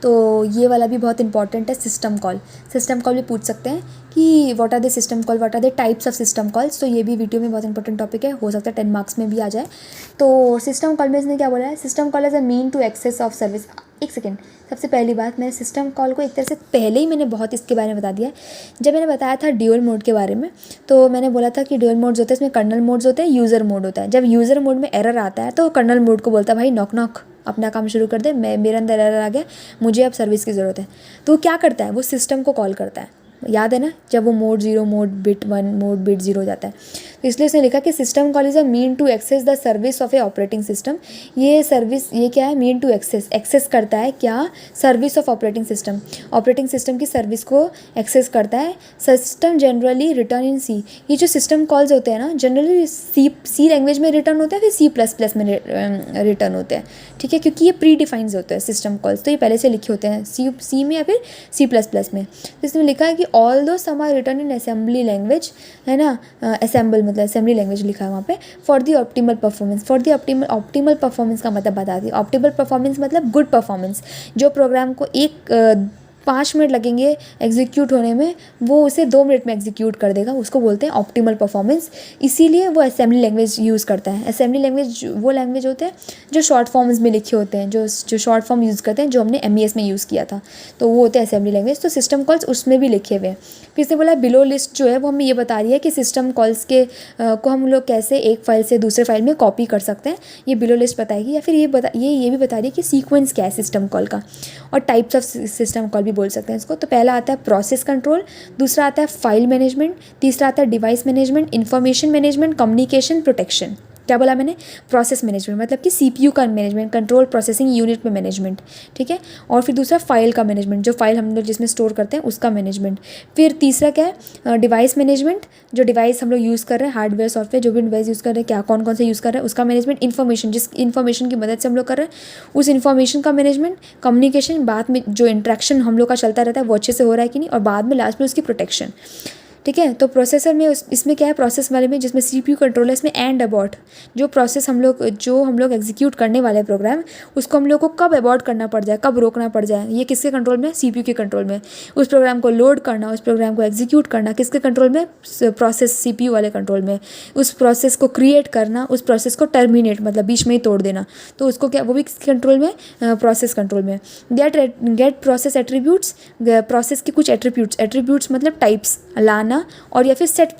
तो ये वाला भी बहुत इंपॉर्टेंट है, सिस्टम कॉल। सिस्टम कॉल भी पूछ सकते हैं कि what are the system call, what are the types of system calls. तो ये भी वीडियो में बहुत इंपॉर्टेंट टॉपिक है, हो सकता है 10 मार्क्स में भी आ जाए। तो सिस्टम कॉल में इसने क्या बोला है, system call as a mean to access of service. एक सेकेंड, सबसे पहली बात, मैंने सिस्टम कॉल को एक तरह से पहले ही मैंने बहुत इसके बारे में बता दिया है। जब मैंने बताया था ड्यूअल मोड के बारे में, तो मैंने बोला था कि ड्यूअल मोड्स होते हैं, इसमें कर्नल मोड्स होते हैं, यूज़र मोड होता है। जब यूज़र मोड में एरर आता है तो कर्नल मोड को बोलता है भाई नॉक नॉक अपना काम शुरू कर दे, मेरे अंदर एरर आ गया, मुझे अब सर्विस की ज़रूरत है। तो वो क्या करता है, वो सिस्टम को कॉल करता है। याद है ना, जब वो mode 0 mode bit 1 mode bit 0 हो जाता है। तो इसलिए इसने लिखा कि system call is a mean to access the service of a operating system. ये सर्विस, ये क्या है, मीन टू एक्सेस करता है क्या, service of operating system, operating system की सर्विस को एक्सेस करता है। System generally return in C. ये जो सिस्टम कॉल्स होते हैं ना, जनरली सी लैंग्वेज में रिटर्न होते हैं, फिर C++ में रिटर्न होते हैं, ठीक है, क्योंकि ये प्री डिफाइंड होते हैं सिस्टम कॉल्स, तो ये पहले से लिखे होते हैं सी में या फिर C++ में। तो इसमें लिखा है कि although some are return in assembly language, है ना, असेंबल मतलब असेंबली लैंग्वेज लिखा है वहाँ पे, for the optimal performance. For the optimal performance का मतलब बता दी। ऑप्टिमल परफॉर्मेंस मतलब गुड परफॉर्मेंस। जो प्रोग्राम को 5 मिनट लगेंगे एग्जीक्यूट होने में, वो उसे 2 मिनट में एग्जीक्यूट कर देगा, उसको बोलते हैं ऑप्टिमल परफॉर्मेंस। इसीलिए वो असेंबली लैंग्वेज यूज़ करता है। असेंबली लैंग्वेज वो लैंग्वेज होते हैं जो शॉर्ट फॉर्म्स में लिखे होते हैं, जो शॉर्ट फॉर्म यूज़ करते हैं, जो हमने MES में यूज़ किया था, तो वो होते हैं असेंबली लैंग्वेज। तो सिस्टम कॉल्स उसमें भी लिखे हुए हैं। फिर से बोला बिलो लिस्ट जो है वो हमें ये बता रही है कि सिस्टम कॉल्स के को हम लोग कैसे एक फाइल से दूसरे फाइल में कॉपी कर सकते हैं, ये बिलो लिस्ट बताएगी। या फिर ये भी बता रही है कि सीक्वेंस क्या है सिस्टम कॉल का, और टाइप्स ऑफ सिस्टम कॉल भी बोल सकते हैं इसको। तो पहला आता है प्रोसेस कंट्रोल, दूसरा आता है फाइल मैनेजमेंट, तीसरा आता है device management, information management, communication protection. क्या बोला मैंने, प्रोसेस मैनेजमेंट मतलब कि CPU का मैनेजमेंट, कंट्रोल प्रोसेसिंग यूनिट में मैनेजमेंट, ठीक है। और फिर दूसरा फाइल का मैनेजमेंट, जो फाइल हम लोग जिसमें स्टोर करते हैं उसका मैनेजमेंट। फिर तीसरा क्या है, डिवाइस मैनेजमेंट, जो डिवाइस हम लोग यूज़ कर रहे हैं, हार्डवेयर सॉफ्टवेयर जो भी डिवाइस यूज़ कर रहे हैं, क्या कौन कौन से यूज़ कर रहे हैं उसका मैनेजमेंट। इन्फॉर्मेशन, जिस इन्फॉर्मेशन की मदद से हम लोग कर रहे हैं उस इन्फॉर्मेशन का मैनेजमेंट। कम्युनिकेशन, बाद में जो इंट्रैक्शन हम लोग का चलता रहता है वो अच्छे से हो रहा है कि नहीं, और बाद में लास्ट में उसकी प्रोटेक्शन, ठीक है। तो प्रोसेसर में इसमें क्या है, प्रोसेस वाले में जिसमें CPU कंट्रोल है, इसमें एंड अबॉर्ट, जो प्रोसेस हम लोग एग्जीक्यूट करने वाले प्रोग्राम, उसको हम लोग को कब अबॉर्ट करना पड़ जाए, कब रोकना पड़ जाए, ये किसके कंट्रोल में, CPU के कंट्रोल में। उस प्रोग्राम को लोड करना, उस प्रोग्राम को एग्जीक्यूट करना किसके कंट्रोल में, प्रोसेस CPU वाले कंट्रोल में। उस प्रोसेस को क्रिएट करना, उस प्रोसेस को टर्मिनेट मतलब बीच में ही तोड़ देना, तो उसको क्या, वो भी किसके कंट्रोल में, प्रोसेस कंट्रोल में। गेट प्रोसेस एट्रीब्यूट्स, प्रोसेस के कुछ एट्रीब्यूट्स मतलब टाइप्स लाना, और या फिर सेट